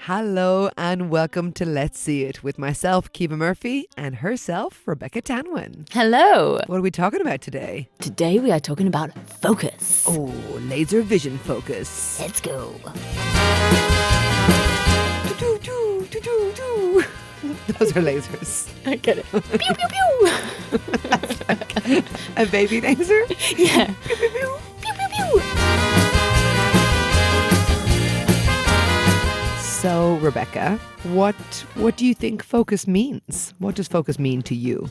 Hello and welcome to Let's See It with myself, Kiva Murphy, and herself, Rebecca Tanwin. Hello. What are we talking about today? Today we are talking about focus. Oh, laser vision focus. Let's go. Do-do-do. Those are lasers. I get it. Pew, pew, pew. That's like a baby laser? Yeah. Pew, pew, pew. Pew, pew, pew. So, Rebecca, what do you think focus means? What does focus mean to you?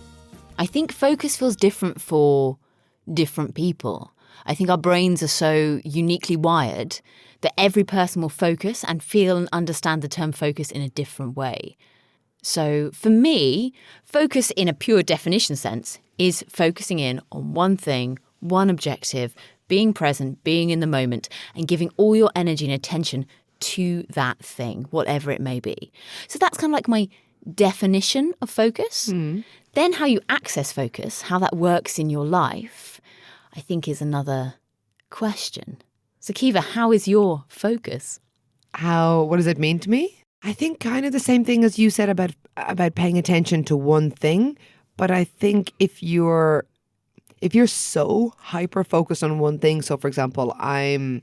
I think focus feels different for different people. I think our brains are so uniquely wired that every person will focus and feel and understand the term focus in a different way. So for me, focus in a pure definition sense is focusing in on one thing, one objective, being present, being in the moment, and giving all your energy and attention to that thing, whatever it may be. So that's kind of like my definition of focus. Then how you access focus, how that works in your life, I think is another question. So Kiva, how is your focus? What does it mean to me? I think kind of the same thing as you said about paying attention to one thing. But I think if you're so hyper focused on one thing, so for example, I'm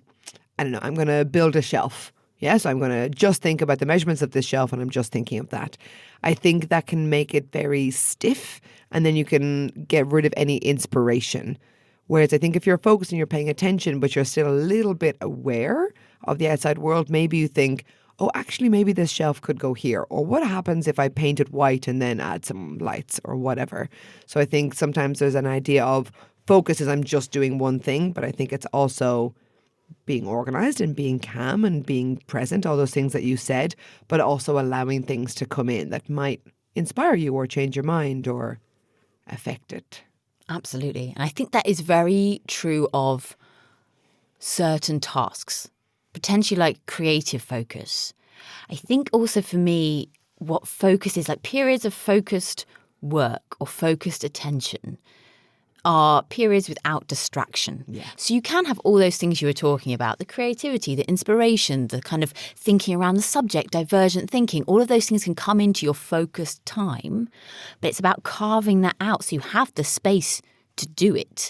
going to build a shelf. Yes, I'm going to just think about the measurements of this shelf and I'm just thinking of that. I think that can make it very stiff and then you can get rid of any inspiration. Whereas I think if you're focused and you're paying attention, but you're still a little bit aware of the outside world, maybe you think, oh, actually, maybe this shelf could go here. Or what happens if I paint it white and then add some lights or whatever? So I think sometimes there's an idea of focus is I'm just doing one thing, but I think it's also being organized and being calm and being present, all those things that you said, but also allowing things to come in that might inspire you or change your mind or affect it. Absolutely. And I think that is very true of certain tasks, potentially like creative focus. I think also for me, what focus is like periods of focused work or focused attention are periods without distraction. Yeah. So you can have all those things you were talking about, the creativity, the inspiration, the kind of thinking around the subject, divergent thinking, all of those things can come into your focused time, but it's about carving that out so you have the space to do it.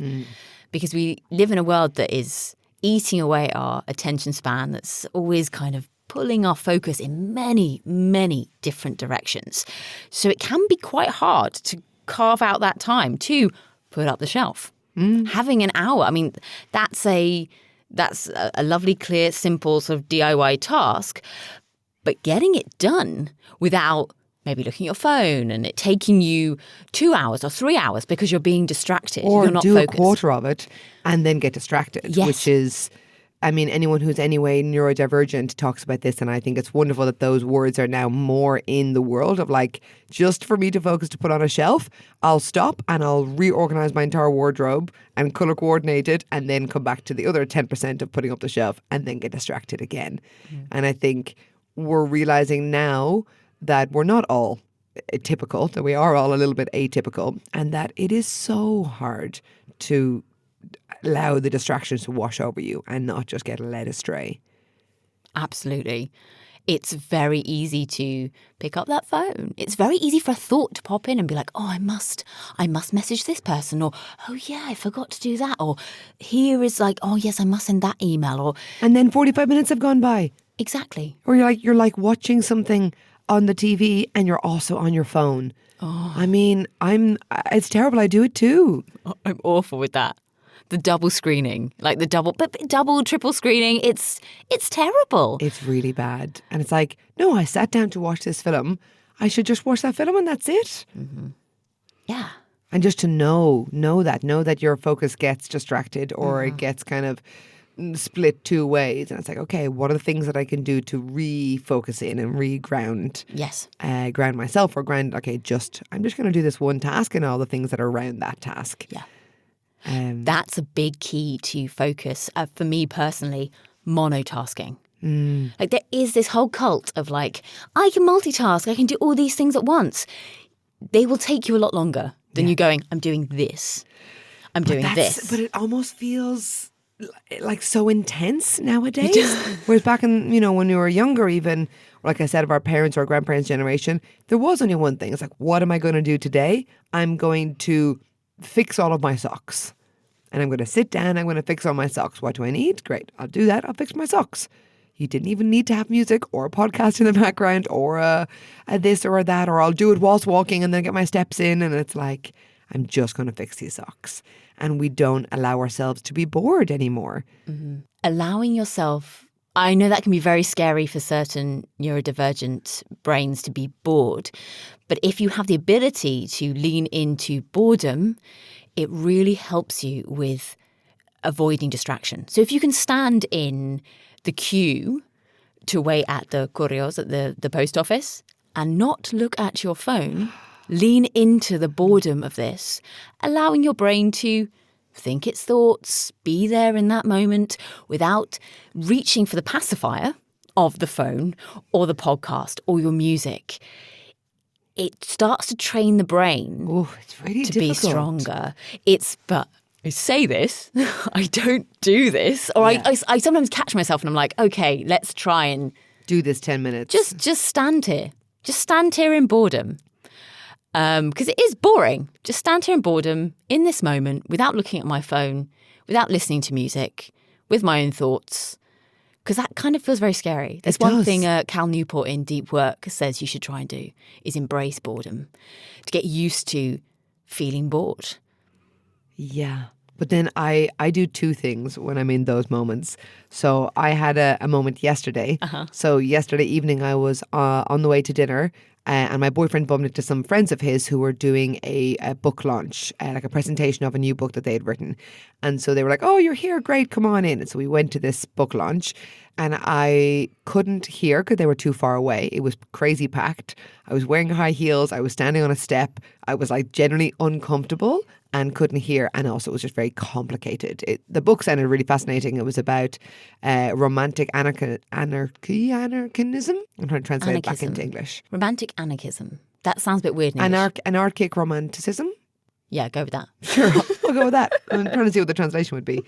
Because we live in a world that is eating away our attention span, that's always kind of pulling our focus in many, many different directions. So it can be quite hard to carve out that time to put up the shelf. Having an hour, I mean, that's a lovely, clear, simple sort of DIY task, but getting it done without maybe looking at your phone and it taking you 2 hours or 3 hours because you're being distracted. Or you're not do focused. a quarter of it and then get distracted, Yes. which is, I mean, anyone who's anyway neurodivergent talks about this, and I think it's wonderful that those words are now more in the world of like, just for me to focus to put on a shelf, I'll stop and I'll reorganize my entire wardrobe and color coordinate it and then come back to the other 10% of putting up the shelf and then get distracted again. And I think we're realizing now that we're not all typical, that we are all a little bit atypical, and that it is so hard to allow the distractions to wash over you and not just get led astray. Absolutely. It's very easy to pick up that phone. It's very easy for a thought to pop in and be like, oh, I must message this person, or, oh yeah, I forgot to do that, or here is like, oh yes, I must send that email, or And then 45 minutes have gone by. exactly. Or you're like watching something on the TV and you're also on your phone. Oh. I mean, it's terrible. I do it too. I'm awful with that. The double screening, like the double, triple screening. It's terrible. It's really bad. And it's like, no, I sat down to watch this film. I should just watch that film and that's it. Yeah. And just to know that your focus gets distracted or it gets kind of split two ways. And it's like, okay, what are the things that I can do to refocus in and reground? Yes. Ground myself or ground, okay, I'm just going to do this one task and all the things that are around that task. Yeah. That's a big key to focus. For me personally, monotasking. Like there is this whole cult of like, I can multitask, I can do all these things at once. They will take you a lot longer than you going, I'm doing this. I'm doing this. But it almost feels like so intense nowadays. Whereas back in, when we were younger, even like I said, of our parents or grandparents' generation, there was only one thing. It's like, what am I going to do today? I'm going to fix all of my socks. And I'm going to sit down. I'm going to fix all my socks. What do I need? Great. I'll do that. I'll fix my socks. You didn't even need to have music or a podcast in the background or a this or a that, or I'll do it whilst walking and then get my steps in. And it's like, I'm just going to fix these socks. And we don't allow ourselves to be bored anymore. Mm-hmm. Allowing yourself, I know that can be very scary for certain neurodivergent brains to be bored. But if you have the ability to lean into boredom, it really helps you with avoiding distraction. So if you can stand in the queue to wait at the correos at the post office and not look at your phone, lean into the boredom of this, allowing your brain to think its thoughts, be there in that moment without reaching for the pacifier of the phone or the podcast or your music. It starts to train the brain it's really to difficult. be stronger. But I say this, I don't do this. Or I sometimes catch myself and I'm like, okay, let's try and do this 10 minutes. Just stand here. Just stand here in boredom. Because it is boring. Just stand here in boredom in this moment without looking at my phone, without listening to music, with my own thoughts. Because that kind of feels very scary. There's one thing Cal Newport in Deep Work says you should try and do is embrace boredom to get used to feeling bored. Yeah. But then I do two things when I'm in those moments. So I had a moment yesterday. So yesterday evening I was on the way to dinner and my boyfriend bumped into some friends of his who were doing a book launch, like a presentation of a new book that they had written. And so they were like, oh, you're here. Great. Come on in. And so we went to this book launch and I couldn't hear because they were too far away. It was crazy packed. I was wearing high heels. I was standing on a step. I was like generally uncomfortable and couldn't hear. And also it was just very complicated. The book sounded really fascinating. It was about romantic anarchism. I'm trying to translate it back into English. Romantic anarchism. That sounds a bit weird in English. Anarchic romanticism. Yeah, go with that. Sure, I'll go with that. I'm trying to see what the translation would be.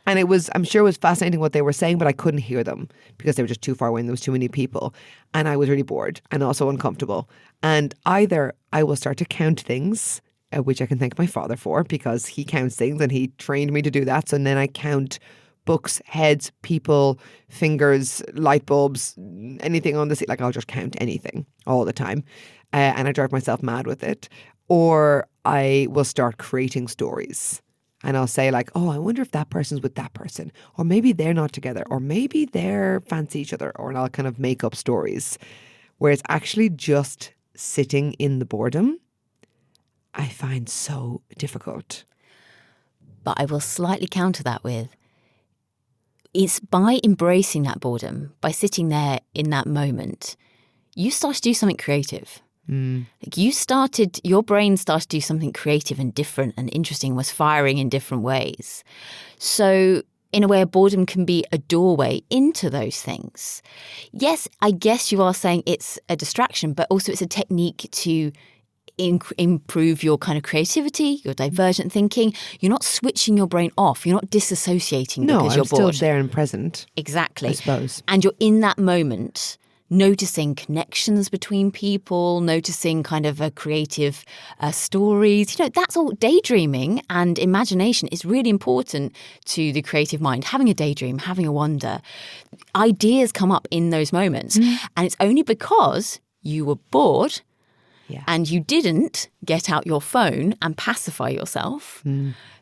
And I'm sure it was fascinating what they were saying, but I couldn't hear them because they were just too far away and there was too many people. And I was really bored and also uncomfortable. And either I will start to count things, which I can thank my father for because he counts things and he trained me to do that. So then I count books, heads, people, fingers, light bulbs, anything on the seat. Like I'll just count anything all the time. And I drive myself mad with it. Or I will start creating stories. And I'll say like, oh, I wonder if that person's with that person. Or maybe they're not together. Or maybe they're fancy each other. Or I'll kind of make up stories. Where it's actually just sitting in the boredom, I find so difficult. But I will slightly counter that with, it's by embracing that boredom, by sitting there in that moment, you start to do something creative. Like your brain started to do something creative and different and interesting, was firing in different ways. So in a way, boredom can be a doorway into those things. Yes, I guess you are saying it's a distraction, but also it's a technique to improve your kind of creativity, your divergent thinking. You're not switching your brain off. You're not disassociating because you're bored. No, I'm still there and present. Exactly. I suppose. And you're in that moment noticing connections between people, noticing kind of creative stories. That's all. Daydreaming and imagination is really important to the creative mind. Having a daydream, having a wonder. Ideas come up in those moments. And it's only because you were bored and you didn't get out your phone and pacify yourself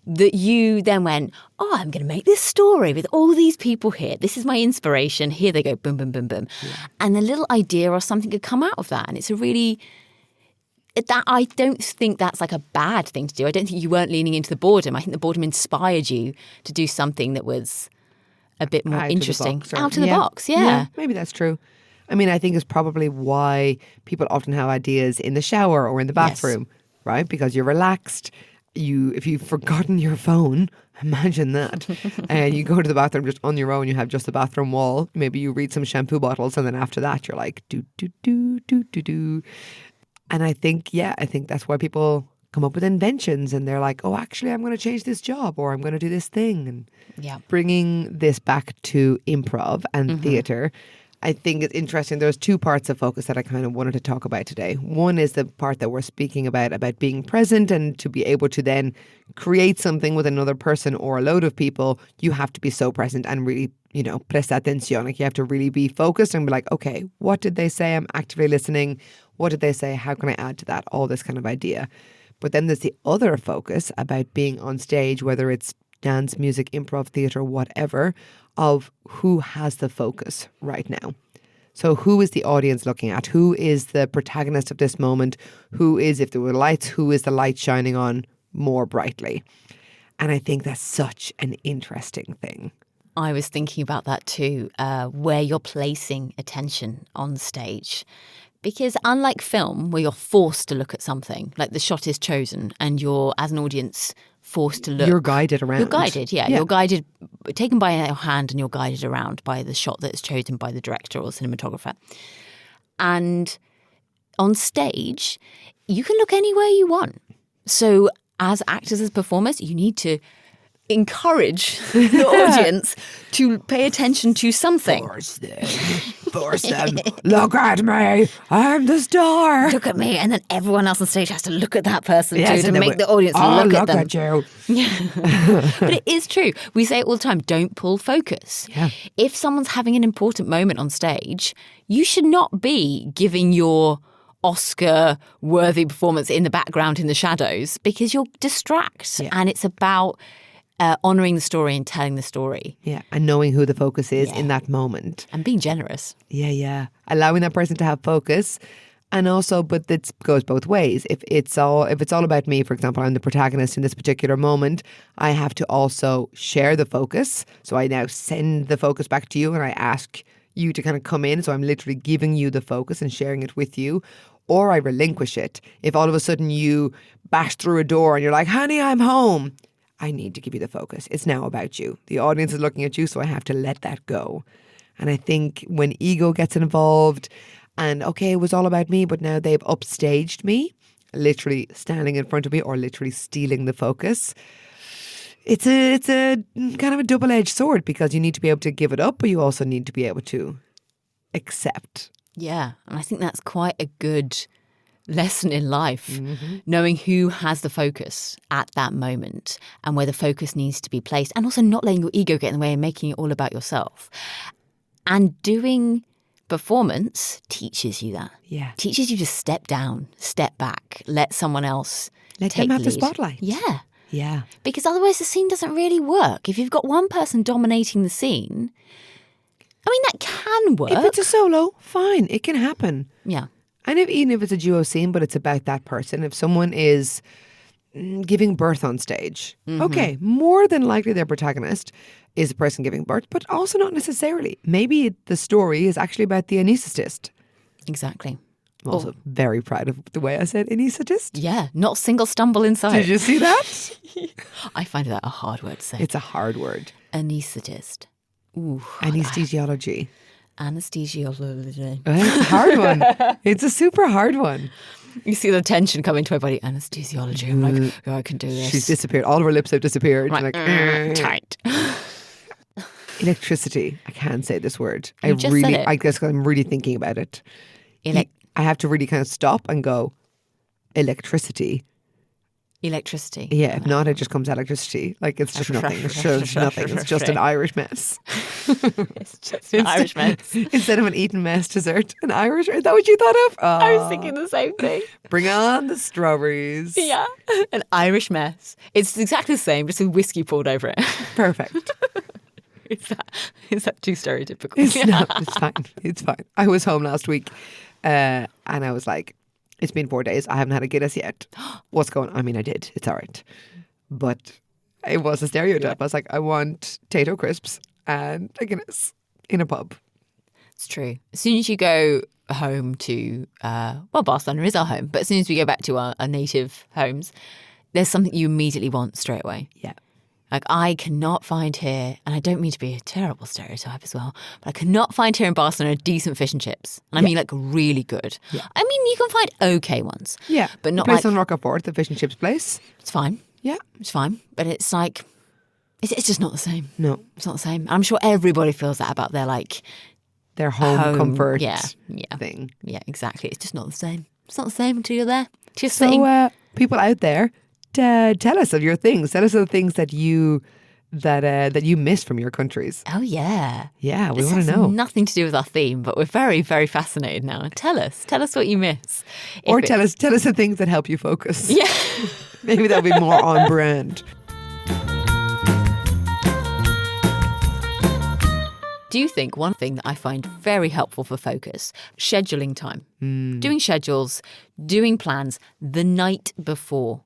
that you then went, oh, I'm going to make this story with all these people here. This is my inspiration. Here they go, boom, boom, boom, boom. Yeah. And a little idea or something could come out of that. And it's I don't think that's like a bad thing to do. I don't think you weren't leaning into the boredom. I think the boredom inspired you to do something that was a bit more interesting. Out of the box, yeah. Maybe that's true. I mean, I think it's probably why people often have ideas in the shower or in the bathroom, right? Because you're relaxed. If you've forgotten your phone, imagine that. And you go to the bathroom just on your own, you have just the bathroom wall. Maybe you read some shampoo bottles and then after that you're like, do, do, do, do, do, do. And I think that's why people come up with inventions, and they're like, oh, actually, I'm going to change this job, or I'm going to do this thing. And Yeah. bringing this back to improv and theatre, I think it's interesting. There's two parts of focus that I kind of wanted to talk about today. One is the part that we're speaking about being present, and to be able to then create something with another person or a load of people, you have to be so present and really, presta atención. Like, you have to really be focused and be like, okay, what did they say? I'm actively listening. What did they say? How can I add to that? All this kind of idea. But then there's the other focus about being on stage, whether it's dance, music, improv, theatre, whatever, of who has the focus right now. So who is the audience looking at? Who is the protagonist of this moment? Who is, if there were lights, who is the light shining on more brightly? And I think that's such an interesting thing. I was thinking about that too, where you're placing attention on stage. Because unlike film, where you're forced to look at something, like the shot is chosen and you're, as an audience, forced to look. You're guided around. You're guided, yeah. You're guided, taken by your hand, and you're guided around by the shot that is chosen by the director or cinematographer. And on stage, you can look anywhere you want. So as actors, as performers, you need to encourage the audience to pay attention to something. Force them. Look at me. I'm the star. Look at me. And then everyone else on stage has to look at that person too, to and then make the audience look at them. At you. But it is true. We say it all the time, don't pull focus. Yeah. If someone's having an important moment on stage, you should not be giving your Oscar-worthy performance in the background in the shadows, because you'll distract. Yeah. And it's about honouring the story and telling the story. Yeah, and knowing who the focus is in that moment. And being generous. Yeah. Allowing that person to have focus. And also, but it goes both ways. If it's all about me, for example, I'm the protagonist in this particular moment, I have to also share the focus. So I now send the focus back to you, and I ask you to kind of come in. So I'm literally giving you the focus and sharing it with you. Or I relinquish it. If all of a sudden you bash through a door and you're like, honey, I'm home, I need to give you the focus. It's now about you. The audience is looking at you, so I have to let that go. And I think when ego gets involved and, okay, it was all about me, but now they've upstaged me, literally standing in front of me or literally stealing the focus, it's a kind of a double-edged sword, because you need to be able to give it up, but you also need to be able to accept. Yeah, and I think that's quite a good lesson in life, knowing who has the focus at that moment and where the focus needs to be placed, and also not letting your ego get in the way and making it all about yourself. And doing performance teaches you that. Yeah. Teaches you to step down, step back, let someone else Let take them have the lead. spotlight. Yeah. Yeah. Because otherwise the scene doesn't really work. If you've got one person dominating the scene, I mean, that can work. If it's a solo, fine. It can happen. Yeah. And even if it's a duo scene, but it's about that person, if someone is giving birth on stage, okay, more than likely their protagonist is the person giving birth, but also not necessarily. Maybe the story is actually about the anaesthetist. Exactly. I'm also very proud of the way I said anaesthetist. Yeah, not a single stumble inside. Did you see that? I find that a hard word to say. It's a hard word. Anaesthetist. Ooh. Anesthesiology. Anesthesiology. It's a hard one. It's a super hard one. You see the tension coming to my body. Anesthesiology. I'm like, oh, I can do this. She's disappeared. All of her lips have disappeared. Right. Like, Tight. Electricity. I can't say this word. You just said it. I guess I'm really thinking about it. I have to really kind of stop and go, electricity. Electricity. Yeah, if not, it just comes electricity. Like, it's just nothing. It's just nothing. It's just an Irish mess. It's just an Irish mess. Instead of an Eton mess dessert, an Irish. Is that what you thought of? Oh, I was thinking the same thing. Bring on the strawberries. Yeah. An Irish mess. It's exactly the same, just with whiskey poured over it. Perfect. Is that too stereotypical? It's not. It's fine. It's fine. I was home last week and I was like, it's been 4 days. I haven't had a Guinness yet. What's going on? I mean, I did. It's all right. But it was a stereotype. I was like, I want Tato crisps and a Guinness in a pub. It's true. As soon as you go home to, Barcelona is our home, but as soon as we go back to our native homes, there's something you immediately want straight away. Yeah. Like, I cannot find here, and I don't mean to be a terrible stereotype as well, but I cannot find here in Barcelona decent fish and chips. And I mean, like, really good. Yeah. I mean, you can find okay ones. Yeah. But not the place like, on Rocafort, the fish and chips place. it's fine. Yeah. It's fine. But it's like, it's just not the same. No. It's not the same. I'm sure everybody feels that about their, like, Their home comfort thing. thing. Yeah, exactly. It's just not the same. It's not the same until you're there. Just sitting. So, people out there, tell us of your things. Tell us of the things that you miss from your countries. Oh, yeah. Yeah, we This want has to know. nothing to do with our theme, but we're very, very fascinated now. Tell us what you miss. Or tell us the things that help you focus. Yeah. Maybe that'll be more on brand. Do you think one thing that I find very helpful for focus, scheduling time, doing schedules, doing plans the night before?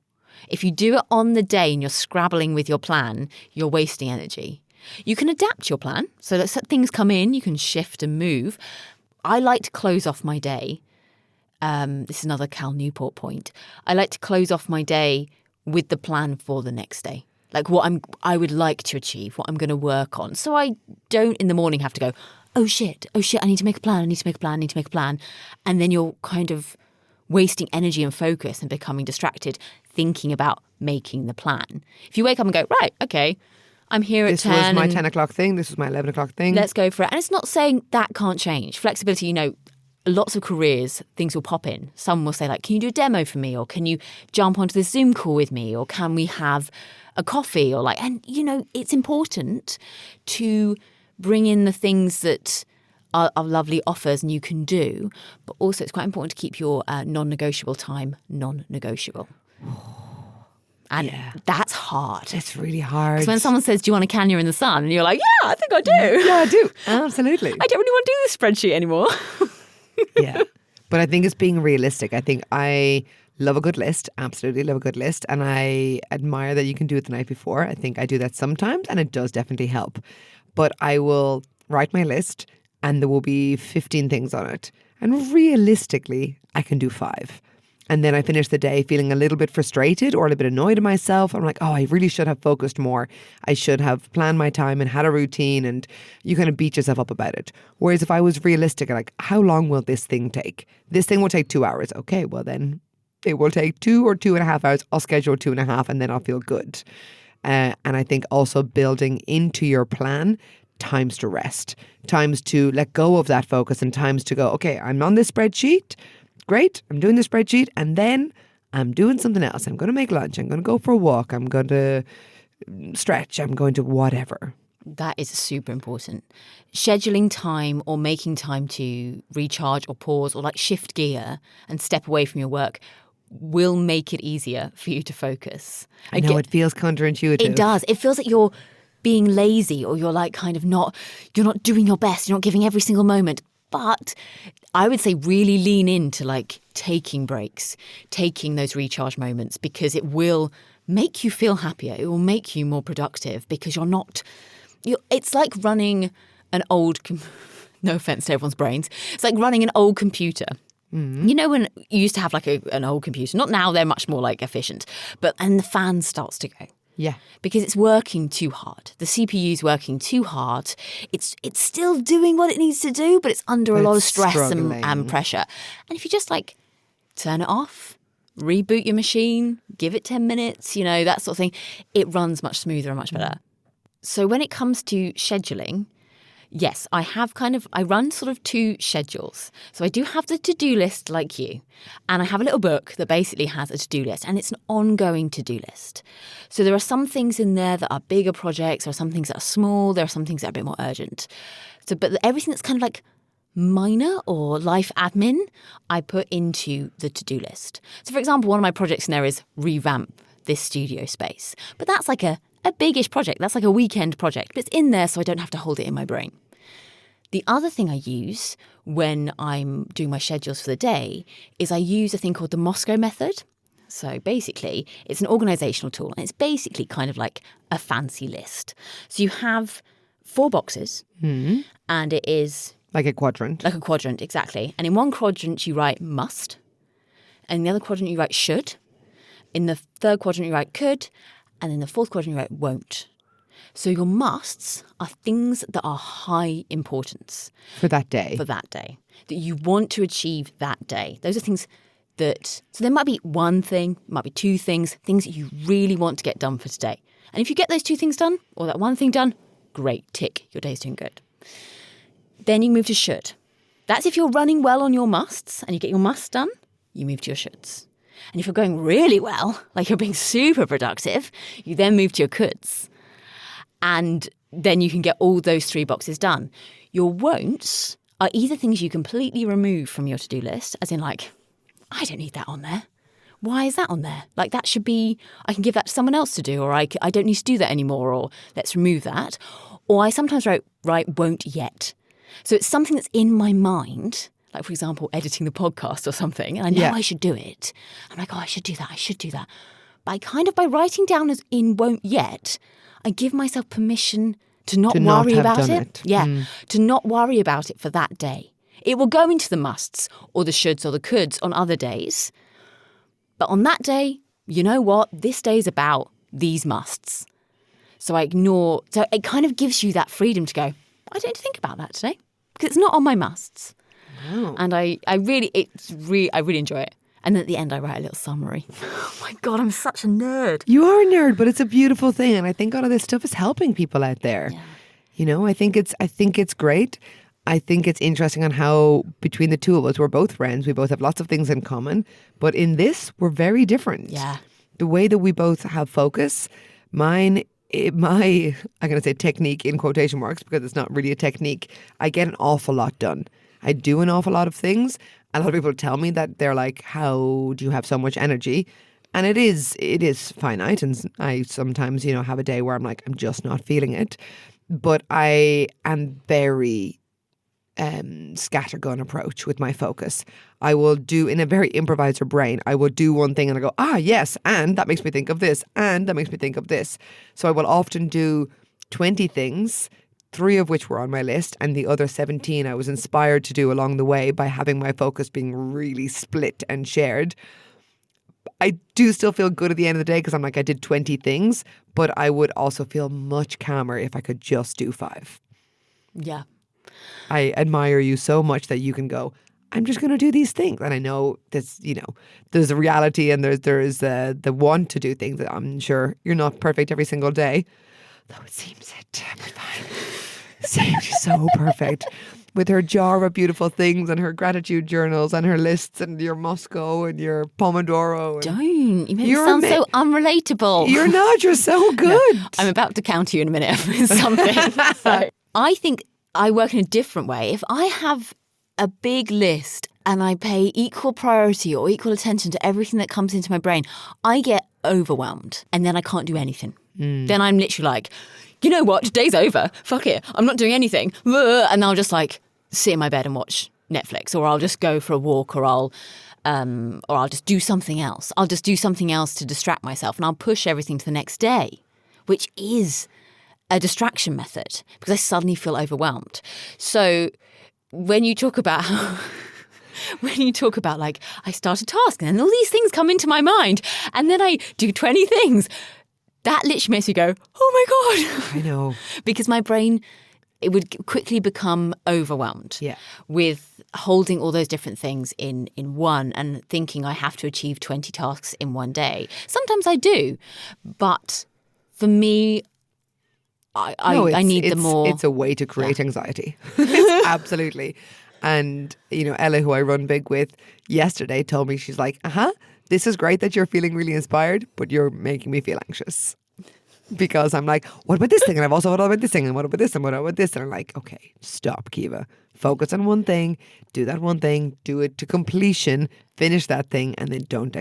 If you do it on the day and you're scrabbling with your plan, you're wasting energy. You can adapt your plan so that things come in, you can shift and move. I like to close off my day. This is another Cal Newport point. I like to close off my day with the plan for the next day. Like what I would like to achieve, what I'm going to work on. So I don't in the morning have to go, oh shit, I need to make a plan. And then you're kind of wasting energy and focus and becoming distracted thinking about making the plan. If you wake up and go, right, okay, I'm here at 10. This was my 10 o'clock thing. This was my 11 o'clock thing. Let's go for it. And it's not saying that can't change. Flexibility, lots of careers, things will pop in. Some will say like, can you do a demo for me? Or can you jump onto this Zoom call with me? Or can we have a coffee? Or it's important to bring in the things that are lovely offers and you can do. But also it's quite important to keep your non-negotiable time non-negotiable. And that's hard. It's really hard. Because when someone says, do you want a Kenya in the sun? And you're like, yeah, I think I do. Yeah, I do. Absolutely. I don't really want to do this spreadsheet anymore. Yeah. But I think it's being realistic. I think I love a good list. Absolutely love a good list. And I admire that you can do it the night before. I think I do that sometimes and it does definitely help. But I will write my list and there will be 15 things on it. And realistically, I can do 5. And then I finish the day feeling a little bit frustrated or a little bit annoyed at myself. I'm like, oh, I really should have focused more. I should have planned my time and had a routine, and you kind of beat yourself up about it. Whereas if I was realistic, like, how long will this thing take? This thing will take 2 hours. Okay, well then it will take 2 or 2.5 hours. I'll schedule 2.5 and then I'll feel good. And I think also building into your plan times to rest, times to let go of that focus and times to go, okay, I'm on this spreadsheet. Great, I'm doing the spreadsheet and then I'm doing something else. I'm going to make lunch. I'm going to go for a walk. I'm going to stretch. I'm going to whatever. That is super important. Scheduling time or making time to recharge or pause or like shift gear and step away from your work will make it easier for you to focus. I know it feels counterintuitive. It does. It feels like you're being lazy or you're like kind of you're not doing your best. You're not giving every single moment. But I would say really lean into like taking breaks, taking those recharge moments because it will make you feel happier. It will make you more productive because it's like running an old, no offense to everyone's brains, it's like running an old computer. Mm-hmm. You know when you used to have like an old computer, not now, they're much more like efficient, and the fan starts to go. Yeah. Because it's working too hard. The CPU is working too hard. It's still doing what it needs to do, but it's under a lot of stress and pressure. And if you just like turn it off, reboot your machine, give it 10 minutes, that sort of thing, it runs much smoother and much better. So when it comes to scheduling, yes, I run sort of 2 schedules. So I do have the to-do list like you, and I have a little book that basically has a to-do list, and it's an ongoing to-do list. So there are some things in there that are bigger projects, there are some things that are small, there are some things that are a bit more urgent. So, but everything that's kind of like minor or life admin, I put into the to-do list. So for example, one of my projects in there is revamp this studio space, but that's like a biggish project. That's like a weekend project, but it's in there so I don't have to hold it in my brain. The other thing I use when I'm doing my schedules for the day is I use a thing called the Moscow method. So basically, it's an organizational tool and it's basically kind of like a fancy list. So you have 4 boxes and it is... Like a quadrant. Like a quadrant, exactly. And in one quadrant you write must. And in the other quadrant you write should. In the third quadrant you write could. And in the fourth quadrant you write won't. So your musts are things that are high importance For that day. that you want to achieve that day. Those are things so there might be one thing, might be two things that you really want to get done for today. And if you get those two things done, or that one thing done, great, tick, your day's doing good. Then you move to should. That's if you're running well on your musts and you get your musts done, you move to your shoulds. And if you're going really well, like you're being super productive, you then move to your coulds. And then you can get all those 3 boxes done. Your won'ts are either things you completely remove from your to-do list, as in like, I don't need that on there. Why is that on there? Like that should be, I can give that to someone else to do, or I don't need to do that anymore, or let's remove that. Or I sometimes write won't yet. So it's something that's in my mind, like for example, editing the podcast or something, and I know I should do it. I'm like, oh, I should do that. But by writing down as in won't yet, I give myself permission to not worry about it. Yeah, to not worry about it for that day. It will go into the musts or the shoulds or the coulds on other days. But on that day, you know what? This day is about these musts. So I ignore. So it kind of gives you that freedom to go, I don't think about that today because it's not on my musts. Wow. And I really enjoy it. And then at the end, I write a little summary. Oh my God, I'm such a nerd. You are a nerd, but it's a beautiful thing. And I think all of this stuff is helping people out there. Yeah. You know, I think it's great. I think it's interesting on how between the two of us, we're both friends. We both have lots of things in common. But in this, we're very different. Yeah. The way that we both have focus, I'm going to say technique in quotation marks because it's not really a technique. I get an awful lot done. I do an awful lot of things. A lot of people tell me that they're like, how do you have so much energy? And it is finite. And I sometimes, have a day where I'm like, I'm just not feeling it. But I am very scattergun approach with my focus. I will do in a very improviser brain. I will do one thing and I go, yes, and that makes me think of this, and that makes me think of this. So I will often do 20 things, 3 of which were on my list, and the other 17 I was inspired to do along the way by having my focus being really split and shared. I do still feel good at the end of the day because I'm like, I did 20 things, but I would also feel much calmer if I could just do 5. Yeah. I admire you so much that you can go, I'm just going to do these things. And I know there's a reality and there's the want to do things. I'm sure you're not perfect every single day, though it seems it. Seems so perfect. With her jar of beautiful things and her gratitude journals and her lists and your Moscow and your Pomodoro. Don't. You make it sound so unrelatable. You're not. You're so good. No, I'm about to counter you in a minute with something. So I think I work in a different way. If I have a big list and I pay equal priority or equal attention to everything that comes into my brain, I get overwhelmed and then I can't do anything. Then I'm literally like, you know what? Today's over. Fuck it. I'm not doing anything. And I'll just like sit in my bed and watch Netflix, or I'll just go for a walk, or I'll just do something else. I'll just do something else to distract myself, and I'll push everything to the next day, which is a distraction method because I suddenly feel overwhelmed. So when you talk about like I start a task and then all these things come into my mind and then I do 20 things, that literally makes me go, oh my God. I know. Because my brain, it would quickly become overwhelmed with holding all those different things in one and thinking I have to achieve 20 tasks in one day. Sometimes I do, but for me, I need the more. It's a way to create anxiety. Absolutely. And, Ella, who I run big with yesterday, told me, she's like, this is great that you're feeling really inspired, but you're making me feel anxious. Because I'm like, what about this thing? And I've also thought about this thing. And what about this? And what about this? And I'm like, okay, stop, Kiva. Focus on one thing. Do that one thing. Do it to completion. Finish that thing. And then don't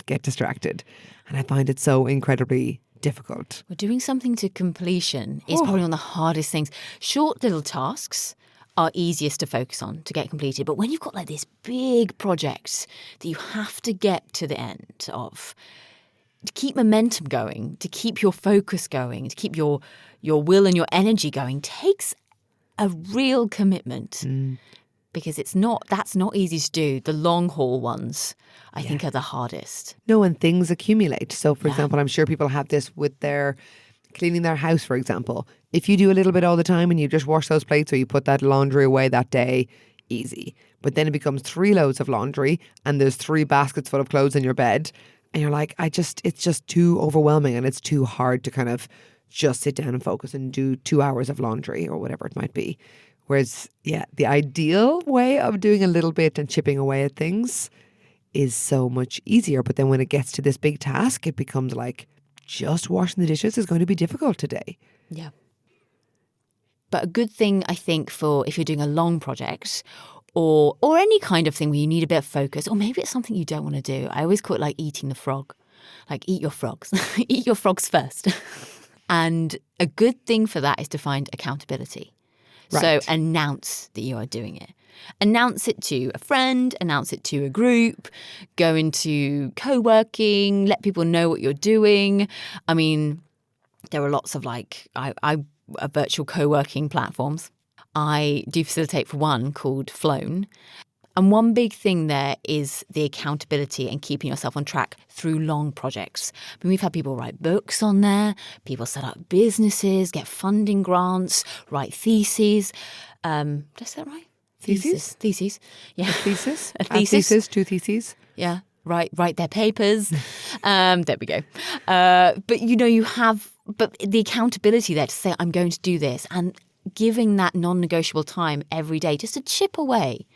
get distracted. And I find it so incredibly difficult. Well, doing something to completion is probably one of the hardest things. Short little tasks are easiest to focus on, to get completed. But when you've got like this big project that you have to get to the end of, to keep momentum going, to keep your focus going, to keep your will and your energy going, takes a real commitment. Because that's not easy to do. The long haul ones, I think, are the hardest. No, and things accumulate. So, for example, I'm sure people have this with their cleaning their house, for example. If you do a little bit all the time and you just wash those plates or you put that laundry away that day, easy. But then it becomes 3 loads of laundry and there's 3 baskets full of clothes in your bed. And you're like, it's just too overwhelming and it's too hard to kind of just sit down and focus and do 2 hours of laundry or whatever it might be. Whereas, yeah, the ideal way of doing a little bit and chipping away at things is so much easier. But then when it gets to this big task, it becomes like just washing the dishes is going to be difficult today. Yeah. But a good thing, I think, for if you're doing a long project or any kind of thing where you need a bit of focus, or maybe it's something you don't want to do. I always call it like eating the frog. Like eat your frogs. Eat your frogs first. And a good thing for that is to find accountability. Right. So announce that you are doing it. Announce it to a friend, announce it to a group, go into co-working, let people know what you're doing. I mean, there are lots of virtual co-working platforms. I do facilitate for one called Flown. And one big thing there is the accountability and keeping yourself on track through long projects. I mean, we've had people write books on there, people set up businesses, get funding grants, write theses. Did I say that right? Theses. Yeah. A thesis? A thesis. A thesis, 2 theses. Yeah. Write their papers. There we go. But, you have the accountability there to say, I'm going to do this. And giving that non-negotiable time every day just to chip away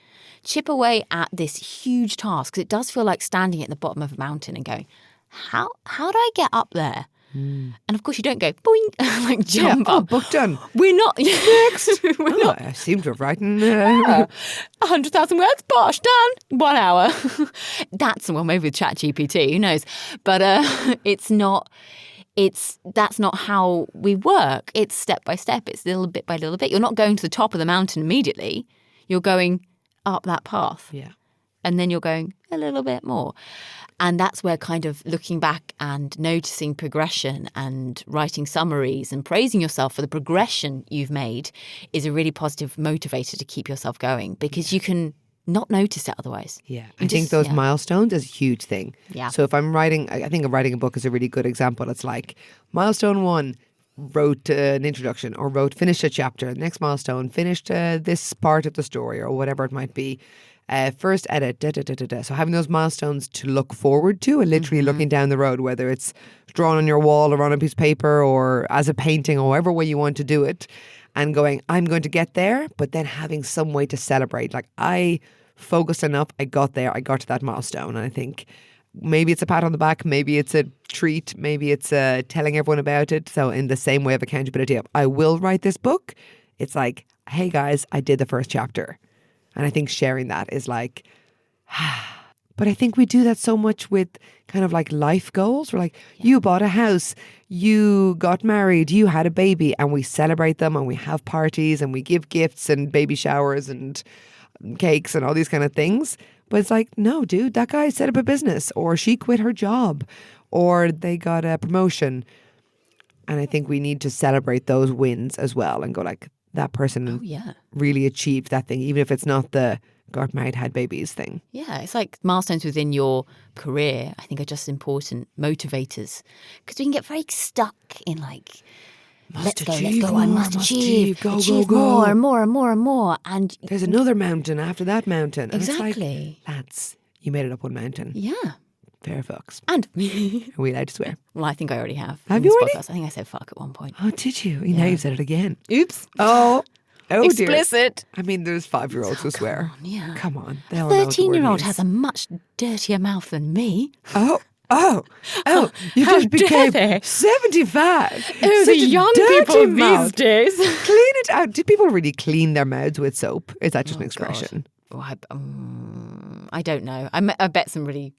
at this huge task. Because it does feel like standing at the bottom of a mountain and going, how do I get up there? And of course you don't go boing, like jump up. Book done. We're not next. I seem to have written 100,000 words. Bosh, done. 1 hour. Maybe with ChatGPT, who knows? But it's not. That's not how we work. It's step by step. It's little bit by little bit. You're not going to the top of the mountain immediately. You're going up that path. Yeah. And then you're going a little bit more. And that's where kind of looking back and noticing progression and writing summaries and praising yourself for the progression you've made is a really positive motivator to keep yourself going, because you can not notice it otherwise. Yeah. I think those milestones is a huge thing. Yeah. So if I'm writing, I think writing a book is a really good example. It's like milestone 1, wrote an introduction, or finished a chapter. Next milestone, finished this part of the story, or whatever it might be. First edit, So having those milestones to look forward to, and literally looking down the road, whether it's drawn on your wall or on a piece of paper or as a painting, or however way you want to do it, and going, I'm going to get there, but then having some way to celebrate. Like, I focused enough, I got there, I got to that milestone. And I think maybe it's a pat on the back, maybe it's a treat, maybe it's telling everyone about it. So in the same way of accountability of, I will write this book, it's like, hey guys, I did the first chapter. And I think sharing that is like, but I think we do that so much with kind of like life goals. We're like, you bought a house, you got married, you had a baby, and we celebrate them and we have parties and we give gifts and baby showers and cakes and all these kind of things. But it's like, no, dude, that guy set up a business, or she quit her job, or they got a promotion. And I think we need to celebrate those wins as well and go like, that person really achieved that thing, even if it's not the got married, had babies thing. Yeah, it's like milestones within your career, I think, are just important motivators, because we can get very stuck in like, let's go, I must achieve, go, more and more and more and more. And there's another mountain after that mountain. And exactly. It's like, lads, you made it up one mountain. Yeah. Fair fucks. And are we allowed to swear? Well, I think I already have. Have you already? Podcast. I think I said fuck at one point. Oh, did you? Now you've said it again. Oops. Oh, explicit. Dear. I mean, there's 5-year-olds who swear. Come on, yeah. Come on. A 13-year-old has a much dirtier mouth than me. Oh, you how just became they? 75. Oh, the young people these days. Clean it out. Did people really clean their mouths with soap? Is that just an expression? I don't know. I bet some really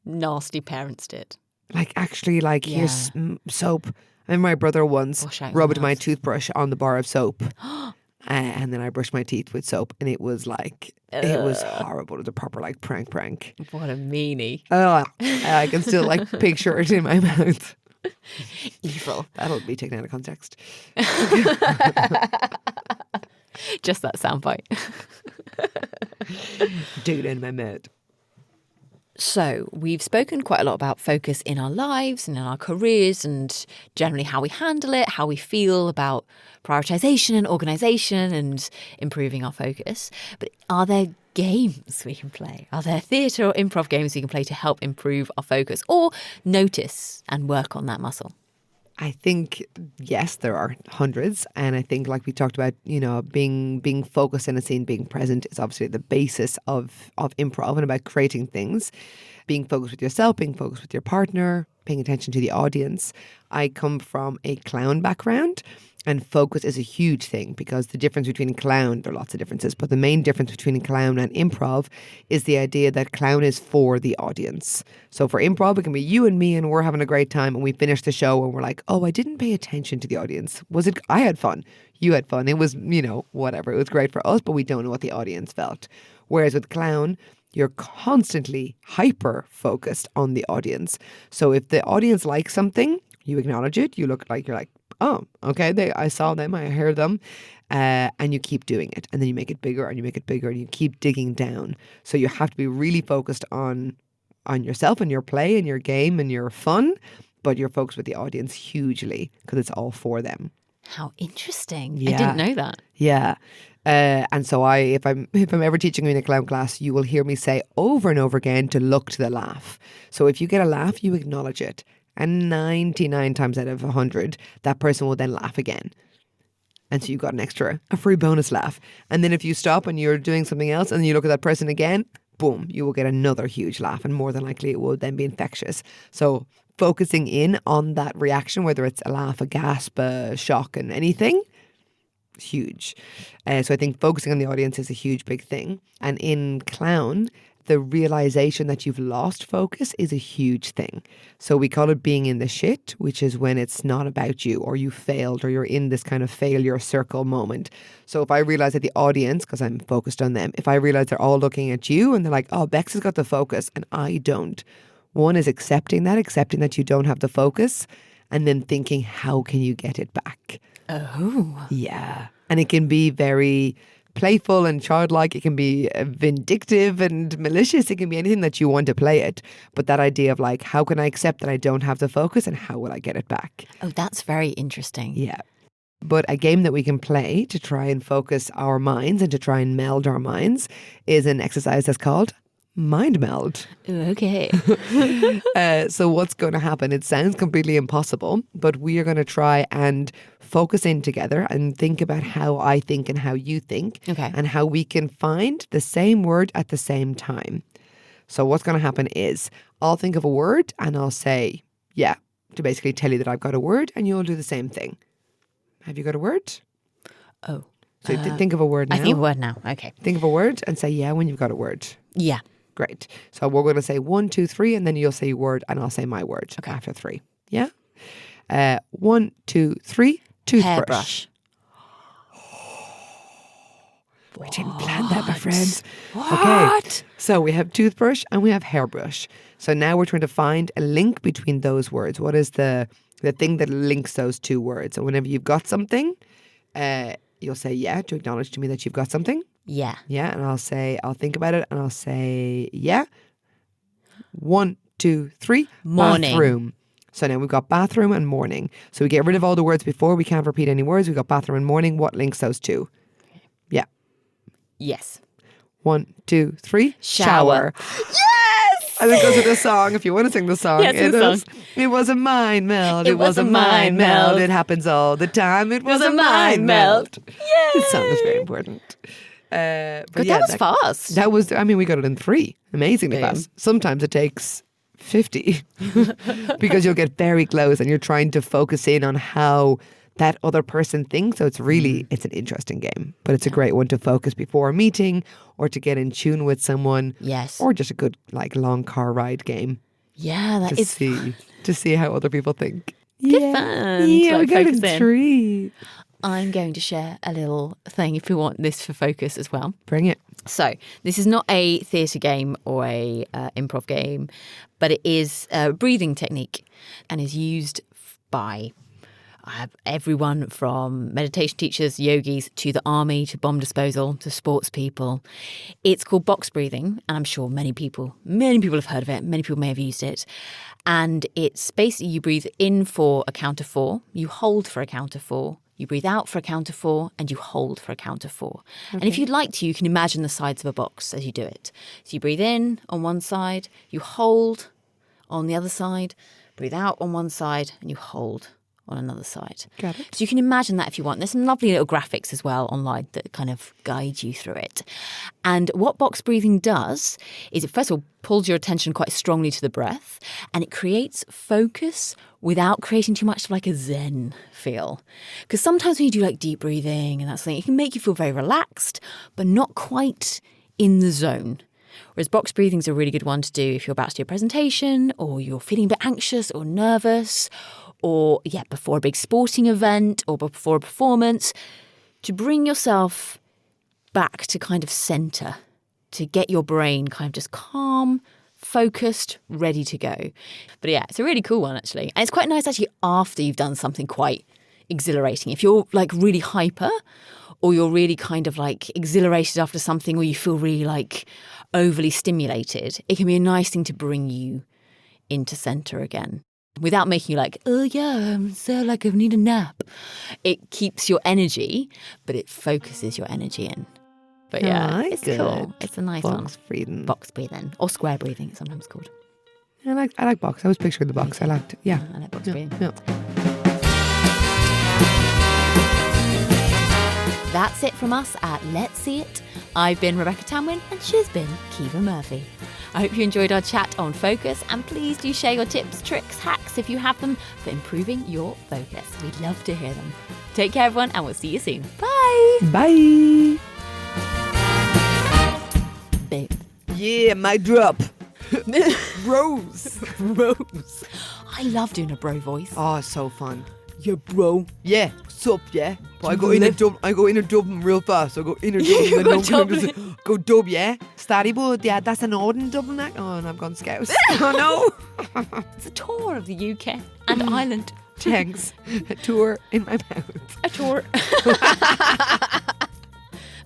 nasty parents did. Like, actually, like, here's soap. I remember my brother once rubbed my toothbrush on the bar of soap. And then I brushed my teeth with soap, and it was like, it was horrible. It was a proper like prank. What a meanie. I can still like picture it in my mouth. Evil. That'll be taken out of context. Just that soundbite. Dig it in my mouth. So we've spoken quite a lot about focus in our lives and in our careers and generally how we handle it, how we feel about prioritization and organization and improving our focus. But are there games we can play? Are there theatre or improv games we can play to help improve our focus or notice and work on that muscle? I think, yes, there are hundreds. And I think, like we talked about, being focused in a scene, being present is obviously the basis of improv and about creating things. Being focused with yourself, being focused with your partner, paying attention to the audience. I come from a clown background. And focus is a huge thing because the difference between clown, there are lots of differences, but the main difference between clown and improv is the idea that clown is for the audience. So for improv, it can be you and me and we're having a great time and we finish the show and we're like, oh, I didn't pay attention to the audience. I had fun. You had fun. It was, whatever. It was great for us, but we don't know what the audience felt. Whereas with clown, you're constantly hyper focused on the audience. So if the audience likes something, you acknowledge it. You're like, oh, okay, I saw them, I heard them, and you keep doing it. And then you make it bigger and you make it bigger and you keep digging down. So you have to be really focused on yourself and your play and your game and your fun, but you're focused with the audience hugely because it's all for them. How interesting. Yeah. I didn't know that. Yeah. And so if I'm ever teaching in a clown class, you will hear me say over and over again to look to the laugh. So if you get a laugh, you acknowledge it. And 99 times out of 100, that person will then laugh again. And so you've got a free bonus laugh. And then if you stop and you're doing something else and you look at that person again, boom, you will get another huge laugh. And more than likely it will then be infectious. So focusing in on that reaction, whether it's a laugh, a gasp, a shock and anything, huge. So I think focusing on the audience is a huge, big thing. And in clown, the realization that you've lost focus is a huge thing. So we call it being in the shit, which is when it's not about you or you failed or you're in this kind of failure circle moment. So if I realize that the audience, because I'm focused on them, if I realize they're all looking at you and they're like, oh, Bex has got the focus and I don't. One is accepting that you don't have the focus and then thinking, how can you get it back? Oh. Yeah. And it can be very playful and childlike. It can be vindictive and malicious. It can be anything that you want to play it. But that idea of like, how can I accept that I don't have the focus and how will I get it back? Oh, that's very interesting. Yeah. But a game that we can play to try and focus our minds and to try and meld our minds is an exercise that's called mind meld. Ooh, okay. So what's going to happen? It sounds completely impossible, but we are going to try and focus in together and think about how I think and how you think, Okay. and how we can find the same word at the same time. So what's going to happen is I'll think of a word and I'll say, yeah, to basically tell you that I've got a word, and you'll do the same thing. Have you got a word? Oh. So think of a word now. I think a word now. Okay. Think of a word and say, yeah, when you've got a word. Yeah. Great. So we're going to say 1, 2, 3, and then you'll say your word and I'll say my word after 3. Yeah? 1, 2, 3, toothbrush. Hairbrush. We didn't plan that, my friends. What? Okay. So we have toothbrush and we have hairbrush. So now we're trying to find a link between those words. What is the thing that links those two words? So whenever you've got something, you'll say yeah to acknowledge to me that you've got something. Yeah. Yeah, and I'll think about it and I'll say, yeah. 1, 2, 3. Morning. Bathroom. So now we've got bathroom and morning. So we get rid of all the words before. We can't repeat any words. We've got bathroom and morning. What links those two? Yeah. Yes. 1, 2, 3. Shower. Yes! And it goes with the song. If you want to sing the song. Yeah, sing the song. It was a mind meld. It was a mind meld. It happens all the time. It was a mind meld. Yay! This song is very important. But yeah, that was fast. That was, we got it in 3. Amazingly Boom. fast. Sometimes it takes 50 because you'll get very close and you're trying to focus in on how that other person thinks. So it's an interesting game, but it's a great one to focus before a meeting or to get in tune with someone. Yes. Or just a good long car ride game Yeah, that is to see how other people think. good fun. Yeah, to, we got focus it in in. 3. I'm going to share a little thing if you want this for focus as well. Bring it. So this is not a theatre game or a improv game, but it is a breathing technique and is used by I have everyone from meditation teachers, yogis, to the army, to bomb disposal, to sports people. It's called box breathing, and I'm sure many people have heard of it. Many people may have used it. And it's basically you breathe in for a count of 4, you hold for a count of 4, you breathe out for a count of 4, and you hold for a count of 4. Okay. And if you'd like to, you can imagine the sides of a box as you do it. So you breathe in on one side, you hold on the other side, breathe out on one side, and you hold on another side. Got it. So you can imagine that if you want. There's some lovely little graphics as well online that kind of guide you through it. And what box breathing does is it first of all pulls your attention quite strongly to the breath, and it creates focus without creating too much of like a Zen feel. Because sometimes when you do like deep breathing and that sort of thing, it can make you feel very relaxed, but not quite in the zone. Whereas box breathing is a really good one to do if you're about to do a presentation, or you're feeling a bit anxious or nervous, or before a big sporting event or before a performance, to bring yourself back to kind of center, to get your brain kind of just calm, focused, ready to go. But yeah, it's a really cool one actually. And it's quite nice actually after you've done something quite exhilarating. If you're like really hyper, or you're really kind of like exhilarated after something, or you feel really like overly stimulated, it can be a nice thing to bring you into center again. Without making you like, oh yeah, I'm so like I need a nap. It keeps your energy, but it focuses your energy in. But yeah, it's good. Cool. It's a nice one. Box breathing. Box breathing. Or square breathing, it's sometimes called. I like box. I was picturing the box. I liked it. Yeah. I like box breathing. Yeah. That's it from us at Let's See It. I've been Rebecca Tamwin, and she's been Kiva Murphy. I hope you enjoyed our chat on focus, and please do share your tips, tricks, hacks if you have them for improving your focus. We'd love to hear them. Take care, everyone, and we'll see you soon. Bye. Bye. Babe. Yeah, my drop. Rose. Rose. I love doing a bro voice. Oh, so fun. Yeah, bro. Yeah, sup, yeah. But I go in a Dublin real fast. I go in a Dublin and then go dub, yeah. Starry bud, yeah, that's an Northern Dublin act. Oh, and I've gone Scouse. Oh no. It's a tour of the UK and Ireland. Thanks. A tour in my mouth. A tour. That's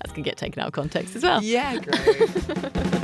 going to get taken out of context as well. Yeah, great.